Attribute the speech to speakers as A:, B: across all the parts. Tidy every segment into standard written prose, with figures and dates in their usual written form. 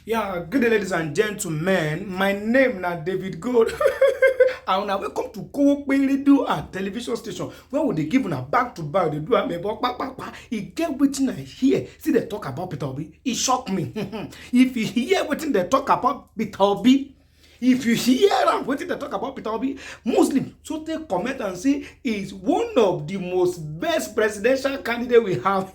A: Yeah, good day, ladies and gentlemen. My name is Davidgoldd. And now welcome to Kowope Radio and Television Station. Where would they give una back to back? They do a me pa. He get wetin I hear. See they talk about Peter Obi. It shocked me. If you hear wetin they talk about Peter Obi, if you hear am wetin they talk about Peter Obi, Muslim so take comment and say is one of the most best presidential candidate we have.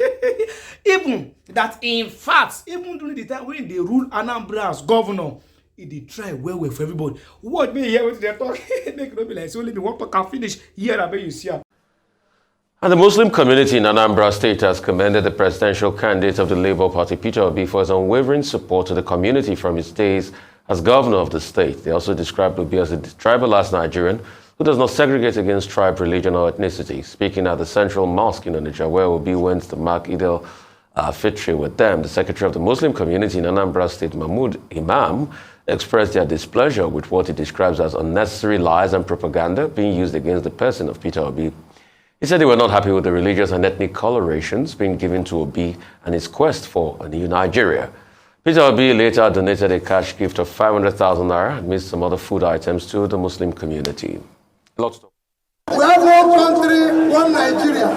A: Even that, in fact, even during the time when they rule Anambra as governor, he did try well for everybody. What me hear wetin they talk? Make no be like so only me one talk and finish. Here I you see am.
B: And the Muslim community in Anambra State has commended the presidential candidate of the Labour Party, Peter Obi, for his unwavering support to the community from his days as governor of the state. They also described Obi as a tribalist Nigerian who does not segregate against tribe, religion, or ethnicity. Speaking at the Central Mosque in Onitsha, where Obi went to mark Eid al-Fitr with them, the secretary of the Muslim community in Anambra State, Mahmood Imam, expressed their displeasure with what he describes as unnecessary lies and propaganda being used against the person of Peter Obi. He said they were not happy with the religious and ethnic colorations being given to Obi and his quest for a new Nigeria. Peter Obi later donated a cash gift of 500,000 naira amidst some other food items to the Muslim community. Lots of
C: We have one country, one Nigeria.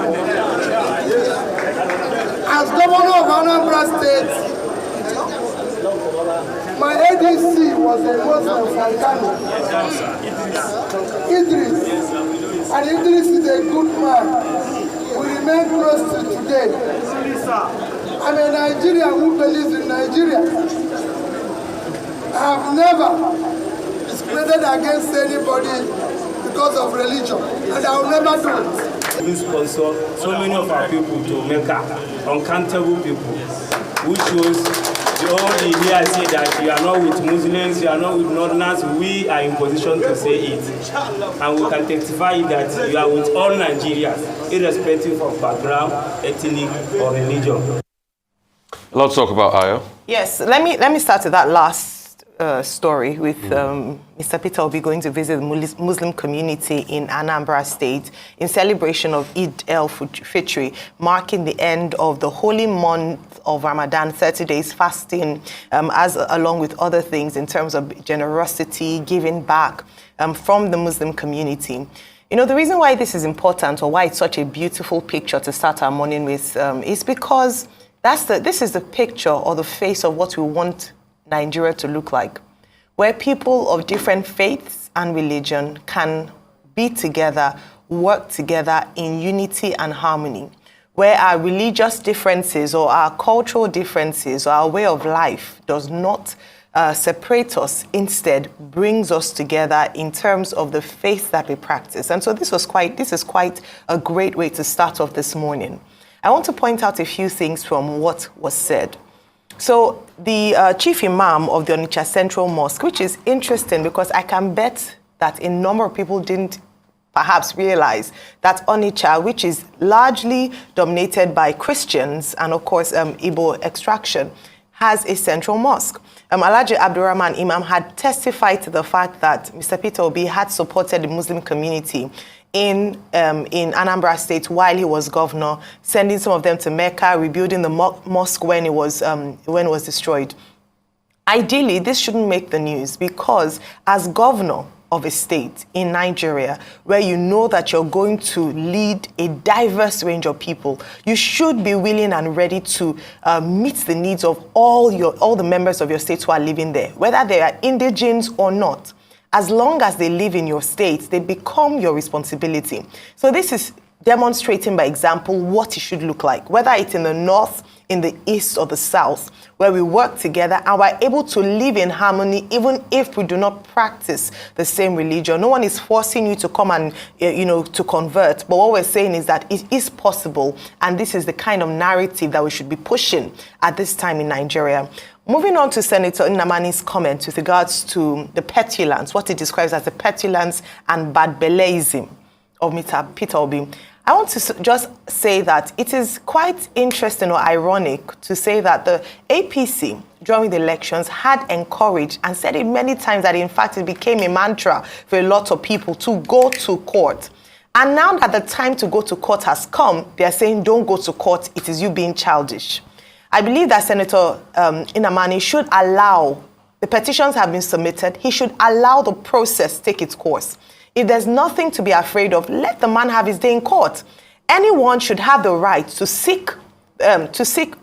C: As governor of Anambra State, my ADC was a Muslim from Kano, Idris. And Idris is a good man. We remain close to today. I'm a Nigerian who believes in Nigeria. I have never discriminated against anybody because of religion, and I will never do it.
D: We sponsor so many of our people to Mecca, uncountable people, who shows all the media say that you are not with Muslims, you are not with Northerners. We are in position to say it, and we can testify that you are with all Nigerians, irrespective of background, ethnic, or religion.
B: A lot to talk about, Ayo.
E: Yes, let me start with that last story with Mr. Peter Obi going to visit the Muslim community in Anambra State in celebration of Eid al-Fitr, marking the end of the holy month of Ramadan, 30 days fasting, as along with other things in terms of generosity, giving back from the Muslim community. You know, the reason why this is important, or why it's such a beautiful picture to start our morning with, is because this is the picture or the face of what we want Nigeria to look like, where people of different faiths and religion can be together, work together in unity and harmony, where our religious differences or our cultural differences or our way of life does not separate us, instead brings us together in terms of the faith that we practice. And so this is quite a great way to start off this morning. I want to point out a few things from what was said. So the chief imam of the Onitsha Central Mosque, which is interesting because I can bet that a number of people didn't perhaps realize that Onitsha, which is largely dominated by Christians and of course Igbo extraction, has a central mosque. Alhaji Abdurrahman Imam had testified to the fact that Mr. Peter Obi had supported the Muslim community in Anambra State while he was governor, sending some of them to Mecca, rebuilding the mosque when it was destroyed. Ideally, this shouldn't make the news because as governor of a state in Nigeria, where you know that you're going to lead a diverse range of people, you should be willing and ready to meet the needs of all the members of your state who are living there, whether they are indigenes or not. As long as they live in your state, they become your responsibility. So this is demonstrating by example what it should look like, whether it's in the north, in the east, or the south, where we work together and we're able to live in harmony even if we do not practice the same religion. No one is forcing you to come and, to convert. But what we're saying is that it is possible, and this is the kind of narrative that we should be pushing at this time in Nigeria. Moving on to Senator Namani's comment with regards to the petulance, what he describes as the petulance and bad beleism of Mr. Peter Obi. I want to just say that it is quite interesting or ironic to say that the APC during the elections had encouraged and said it many times that in fact it became a mantra for a lot of people to go to court. And now that the time to go to court has come, they are saying don't go to court, it is you being childish. I believe that Senator Namani should allow, the petitions have been submitted, he should allow the process take its course. If there's nothing to be afraid of, let the man have his day in court. Anyone should have the right to seek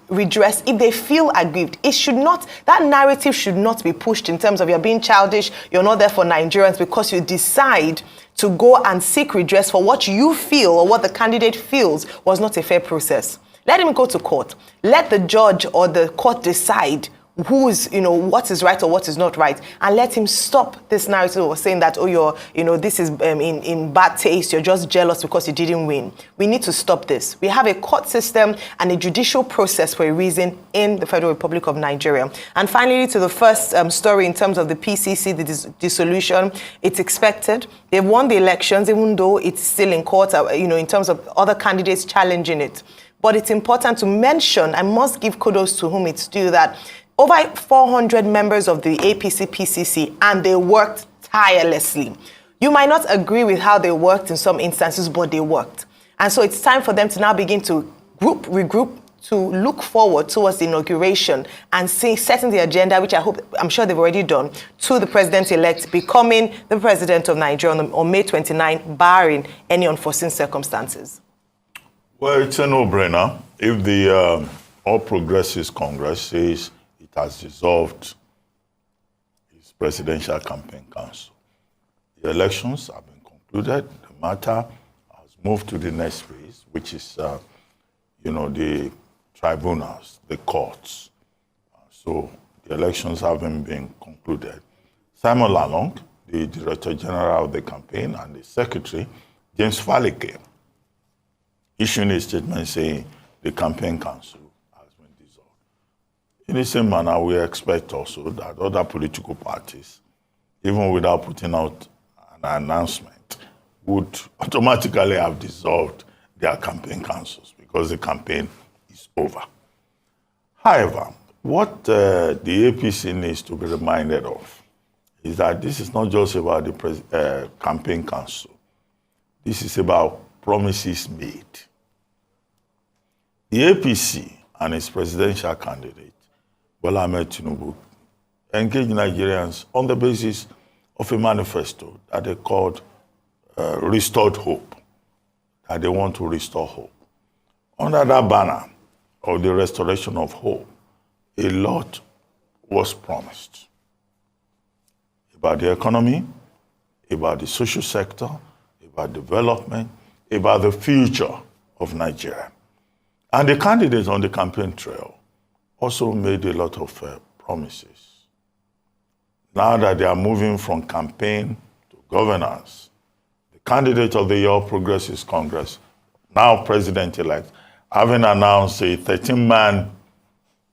E: redress if they feel aggrieved. It should not, that narrative should not be pushed in terms of you're being childish, you're not there for Nigerians because you decide to go and seek redress for what you feel or what the candidate feels was not a fair process. Let him go to court. Let the judge or the court decide who's, what is right or what is not right, and let him stop this narrative of saying that, this is in bad taste, you're just jealous because you didn't win. We need to stop this. We have a court system and a judicial process for a reason in the Federal Republic of Nigeria. And finally, to the first story in terms of the PCC, the dissolution, it's expected. They've won the elections, even though it's still in court, in terms of other candidates challenging it. But it's important to mention, I must give kudos to whom it's due, that over 400 members of the APC-PCC, and they worked tirelessly. You might not agree with how they worked in some instances, but they worked. And so it's time for them to now begin to regroup, to look forward towards the inauguration and setting the agenda, which I'm sure they've already done, to the president-elect becoming the president of Nigeria on May 29, barring any unforeseen circumstances.
F: Well, it's a no-brainer. If the All Progressives Congress says it has dissolved its presidential campaign council, the elections have been concluded, the matter has moved to the next phase, which is, the tribunals, the courts. So the elections haven't been concluded. Simon Lalong, the Director General of the campaign, and the Secretary, James Faleke, issuing a statement saying the campaign council has been dissolved. In the same manner, we expect also that other political parties, even without putting out an announcement, would automatically have dissolved their campaign councils because the campaign is over. However, what the APC needs to be reminded of is that this is not just about the campaign council. This is about promises made. The APC and its presidential candidate, Bola Ahmed Tinubu, engaged Nigerians on the basis of a manifesto that they called Restored Hope, that they want to restore hope. Under that banner of the restoration of hope, a lot was promised about the economy, about the social sector, about development, about the future of Nigeria. And the candidates on the campaign trail also made a lot of promises. Now that they are moving from campaign to governance, the candidate of the All Progressives Congress, now president-elect, having announced a 13-man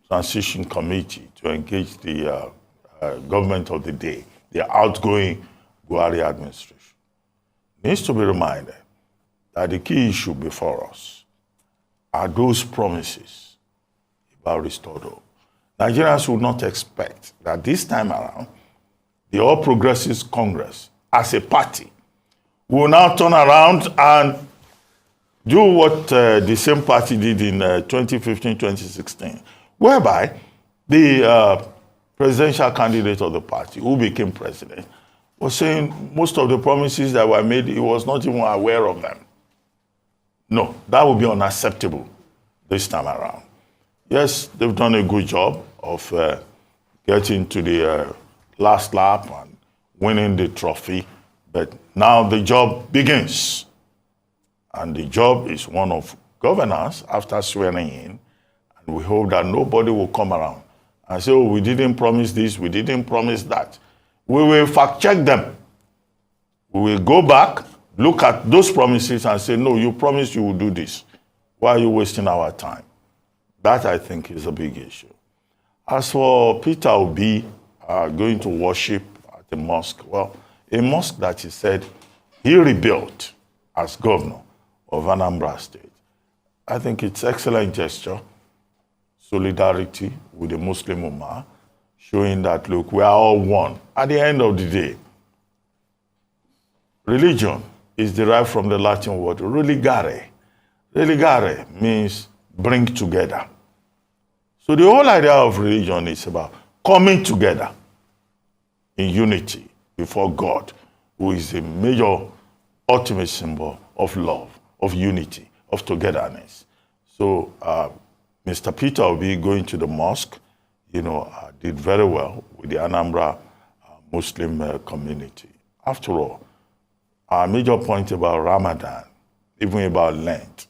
F: transition committee to engage the government of the day, the outgoing Buhari administration, needs to be reminded that the key issue before us are those promises about restored hope. Nigerians would not expect that this time around, the All Progressives Congress, as a party, will now turn around and do what the same party did in 2015-2016, whereby the presidential candidate of the party, who became president, was saying most of the promises that were made, he was not even aware of them. No, that would be unacceptable this time around. Yes, they've done a good job of getting to the last lap and winning the trophy, but now the job begins. And the job is one of governance after swearing in, and we hope that nobody will come around and say, oh, we didn't promise this, we didn't promise that. We will fact check them. We will go back, look at those promises and say, no, you promised you will do this. Why are you wasting our time? That, I think, is a big issue. As for Peter Obi going to worship at the mosque, well, a mosque that he said he rebuilt as governor of Anambra State, I think it's excellent gesture, solidarity with the Muslim Ummah, showing that, look, we are all one. At the end of the day, religion is derived from the Latin word religare. Religare means bring together. So the whole idea of religion is about coming together in unity before God, who is a major ultimate symbol of love, of unity, of togetherness. So Mr. Peter Obi going to the mosque, did very well with the Anambra Muslim community. After all, our major point about Ramadan, even about Lent,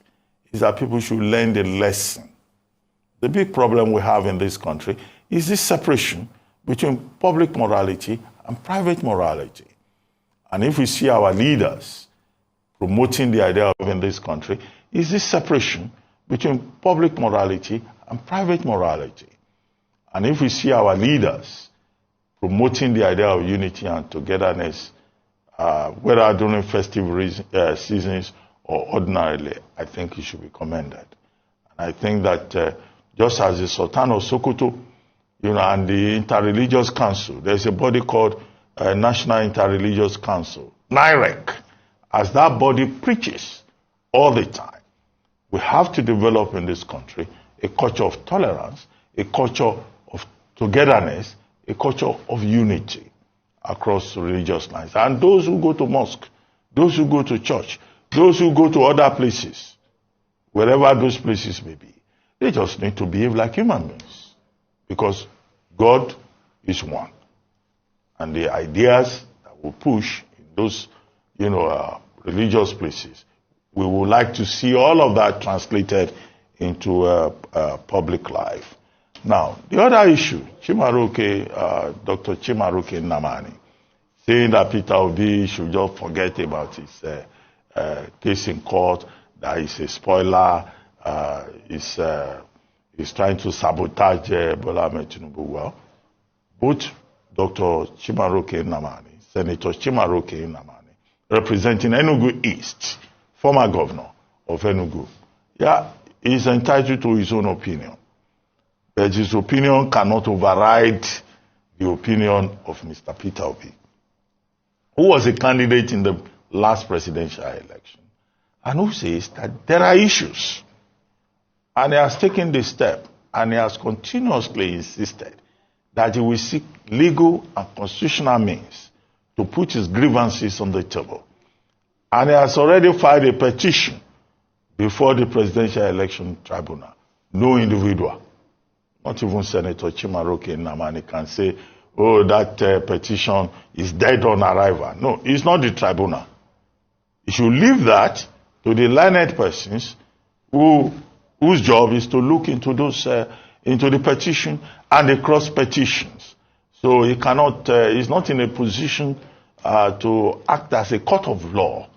F: is that people should learn the lesson. The big problem we have in this country is this separation between public morality and private morality. And if we see our leaders promoting the idea of in this country, is this separation between public morality and private morality. And if we see our leaders promoting the idea of unity and togetherness, whether during festive seasons or ordinarily, I think it should be commended. And I think that just as the Sultan of Sokoto, and the Interreligious Council, there's a body called National Interreligious Council, NIREC, as that body preaches all the time, we have to develop in this country a culture of tolerance, a culture of togetherness, a culture of unity across religious lines. And those who go to mosque, those who go to church, those who go to other places, wherever those places may be, they just need to behave like human beings, because God is one. And the ideas that we push in those, religious places, we would like to see all of that translated into public life. Now, the other issue, Dr. Chimaroke Namani, saying that Peter Obi should just forget about his case in court, that he's a spoiler, he's trying to sabotage Bola Ahmed Tinubu. Well, both Dr. Chimaroke Namani, Senator Chimaroke Namani, representing Enugu East, former governor of Enugu, he's entitled to his own opinion. But his opinion cannot override the opinion of Mr. Peter Obi, who was a candidate in the last presidential election, and who says that there are issues. And he has taken this step, and he has continuously insisted that he will seek legal and constitutional means to put his grievances on the table. And he has already filed a petition before the Presidential Election Tribunal. No individual, not even Senator Chimaroke Namani, can say, oh, that petition is dead on arrival. No, it's not the tribunal. You should leave that to the learned persons whose job is to look into those, into the petition and the cross petitions. So he cannot, he's not in a position to act as a court of law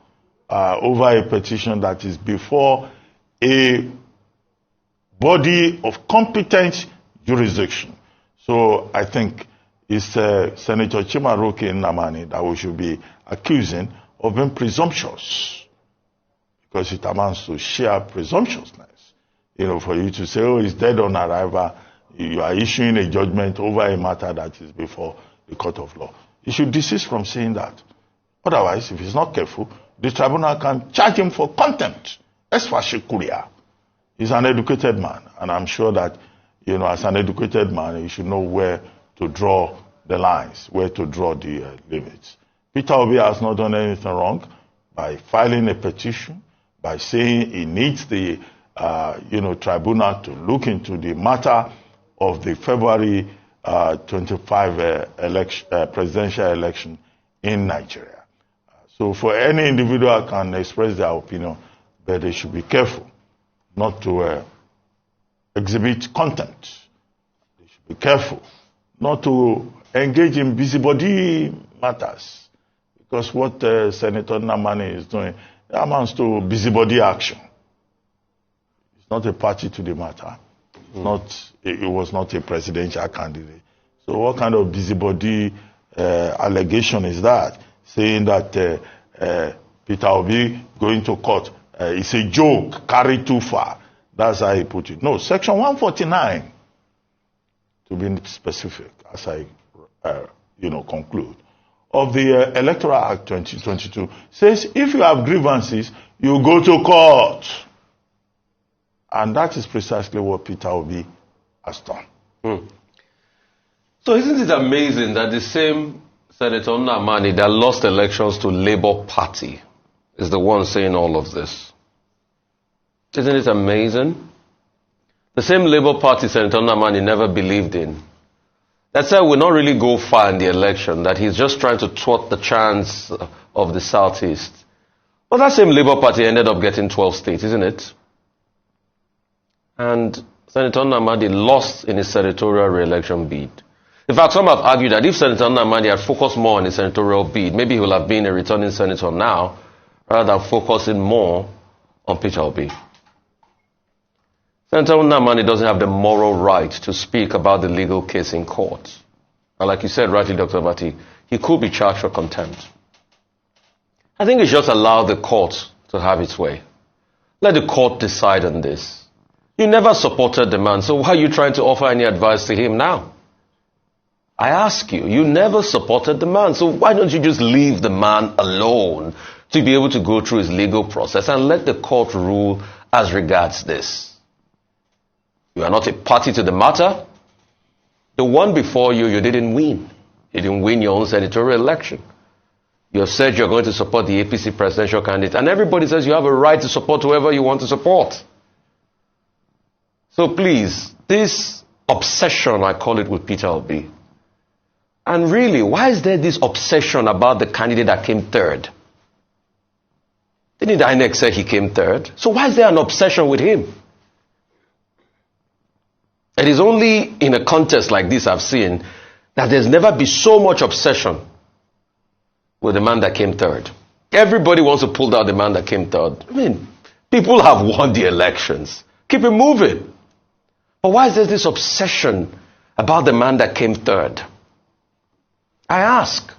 F: over a petition that is before a body of competent jurisdiction. So I think it's Senator Chimaroke Namani that we should be accusing of being presumptuous, because it amounts to sheer presumptuousness. For you to say, oh, it's dead on arrival, you are issuing a judgment over a matter that is before the court of law. You should desist from saying that. Otherwise, if he's not careful, the tribunal can charge him for contempt. Esfashikuria. He's an educated man, and I'm sure that, as an educated man, he should know where to draw the lines, where to draw the limits. Peter Obi has not done anything wrong by filing a petition, by saying he needs the tribunal to look into the matter of the February 25 presidential election in Nigeria. So for any individual can express their opinion, but they should be careful not to exhibit contempt. They should be careful not to engage in busybody matters, because what Senator Namani is doing amounts to busybody action. It's not a party to the matter. It was not a presidential candidate. So what kind of busybody allegation is that? Saying that Peter Obi going to court is a joke carried too far. That's how he put it. No, Section 149, to be specific, as I conclude, of the Electoral Act 2022 says if you have grievances, you go to court. And that is precisely what Peter Obi has done.
B: So isn't it amazing that the same Senator Namani that lost elections to Labour Party is the one saying all of this? Isn't it amazing? The same Labour Party Senator Namani never believed in. That said, will not really go far in the election, that he's just trying to thwart the chance of the Southeast. But that same Labour Party ended up getting 12 states, isn't it? And Senator Namani lost in his senatorial re-election bid. In fact, some have argued that if Senator Namani had focused more on his senatorial bid, maybe he would have been a returning senator now, rather than focusing more on Peter Obi. Senator Namani doesn't have the moral right to speak about the legal case in court. And like you said rightly, Dr. Bati, he could be charged for contempt. I think he should just allow the court to have its way. Let the court decide on this. You never supported the man, so why are you trying to offer any advice to him now? I ask you, you never supported the man, so why don't you just leave the man alone to be able to go through his legal process and let the court rule as regards this? You are not a party to the matter. The one before you, you didn't win. You didn't win your own senatorial election. You have said you're going to support the APC presidential candidate, and everybody says you have a right to support whoever you want to support. So please, this obsession, I call it, with Peter Obi. And really, why is there this obsession about the candidate that came third? Didn't the INEC say he came third? So why is there an obsession with him? It is only in a contest like this I've seen that there's never been so much obsession with the man that came third. Everybody wants to pull down the man that came third. I mean, people have won the elections. Keep it moving. But why is there this obsession about the man that came third? I ask.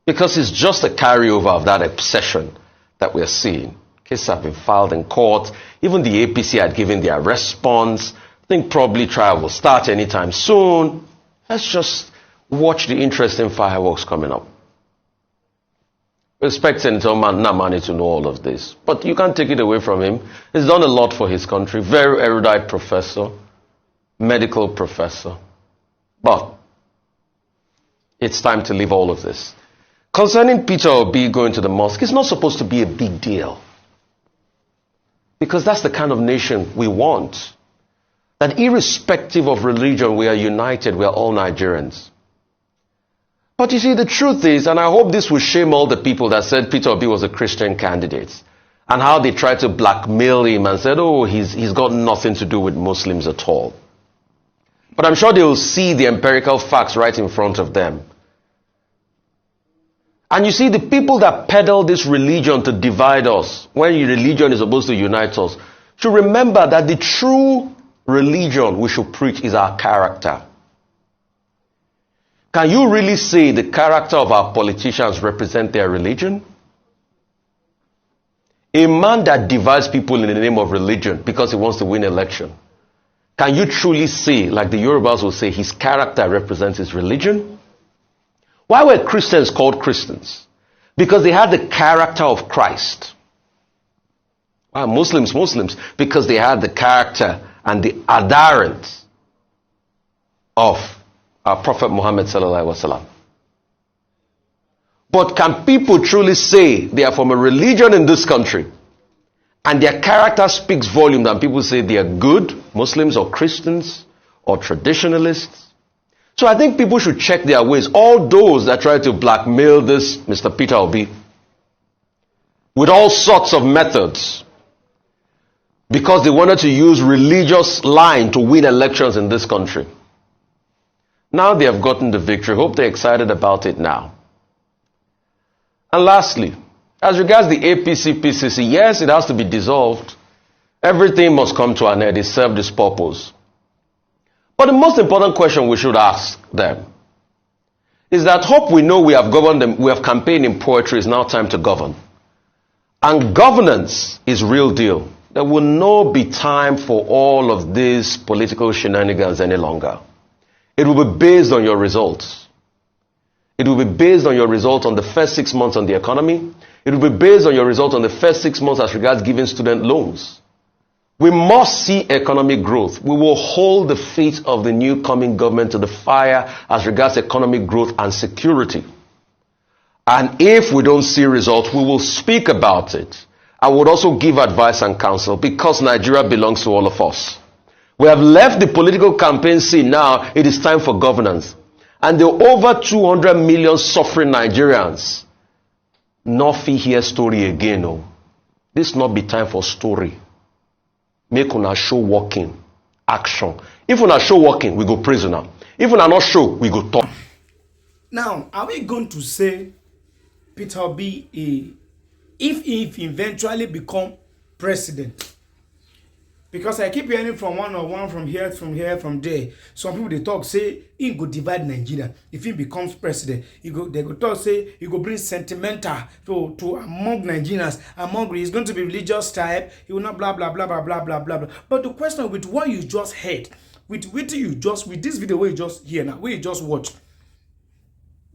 B: Because it's just a carryover of that obsession that we're seeing. Cases have been filed in court. Even the APC had given their response. I think probably trial will start anytime soon. Let's just watch the interesting fireworks coming up. We expect Senator Namani to know all of this. But you can't take it away from him. He's done a lot for his country. Very erudite professor. Medical professor. But it's time to leave all of this. Concerning Peter Obi going to the mosque, it's not supposed to be a big deal. Because that's the kind of nation we want. That irrespective of religion, we are united, we are all Nigerians. But you see, the truth is, and I hope this will shame all the people that said Peter Obi was a Christian candidate, and how they tried to blackmail him and said, oh, he's got nothing to do with Muslims at all. But I'm sure they will see the empirical facts right in front of them. And you see, the people that peddle this religion to divide us, when religion is supposed to unite us, should remember that the true religion we should preach is our character. Can you really say the character of our politicians represent their religion? A man that divides people in the name of religion because he wants to win election, can you truly say, like the Yorubas will say, his character represents his religion? Why were Christians called Christians? Because they had the character of Christ. Why Muslims? Because they had the character and the adherence of our Prophet Muhammad sallallahu alaihi wasallam. But can people truly say they are from a religion in this country and their character speaks volume than people say they are good Muslims or Christians or traditionalists? So I think people should check their ways. All those that try to blackmail this Mr. Peter Obi with all sorts of methods because they wanted to use religious line to win elections in this country. Now they have gotten the victory. Hope they're excited about it now. And lastly, as regards the APC PCC, yes, it has to be dissolved. Everything must come to an end. It served its purpose. But the most important question we should ask them is that hope we know we have governed them, we have campaigned in poetry, it's now time to govern. And governance is real deal. There will not be time for all of these political shenanigans any longer. It will be based on your results. It will be based on your results on the first 6 months on the economy. It will be based on your results on the first 6 months as regards giving student loans. We must see economic growth. We will hold the feet of the new coming government to the fire as regards economic growth and security. And if we don't see results, we will speak about it. I would also give advice and counsel because Nigeria belongs to all of us. We have left the political campaign scene now. It is time for governance. And the over 200 million suffering Nigerians not fit hear story again. No. This not be time for story. Make una show working action. If una show working, we go prisoner. If una not show, we go talk.
A: Now, are we going to say Peter Obi if he eventually become president? Because I keep hearing from one from here, from there. Some people they talk say he go divide Nigeria. If he becomes president, they go talk say he go bring sentimental to among Nigerians. He's going to be religious type. He will not blah blah blah blah blah blah blah. But the question with what you just heard, with this video where you just hear now, where you just watch,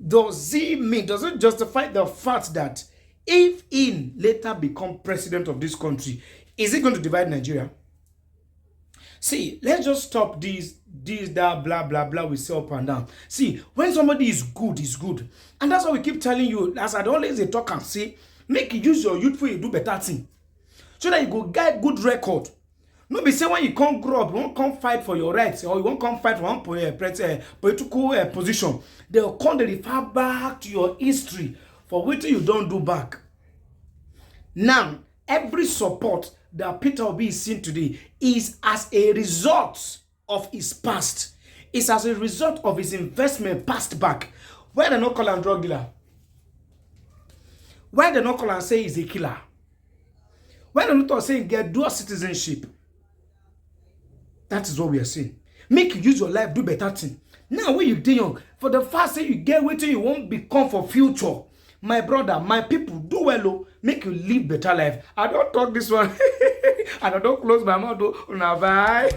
A: does it justify the fact that if he later become president of this country, is he going to divide Nigeria? See, let's just stop that blah blah blah we say up and down. See, when somebody is good, is good. And that's why we keep telling you, as I always talk and say, make you use your youth for you do better thing. So that you go get good record. No be say when you can't grow up, you won't come fight for your rights, or you won't come fight for one political position. They'll come to refer back to your history for what you don't do back. Now, every support that Peter Obi is seeing today is as a result of his past. It's as a result of his investment past back. Why they not call him drug dealer? Why they not call him say he's a killer? Why they not say get dual citizenship? That is what we are saying. Make you use your life, do better thing. Now when you dey young, for the first say you get what you won't become for future. My brother, my people, do well, oh, make you live better life. I don't talk this one. I don't close my mouth. Una bye.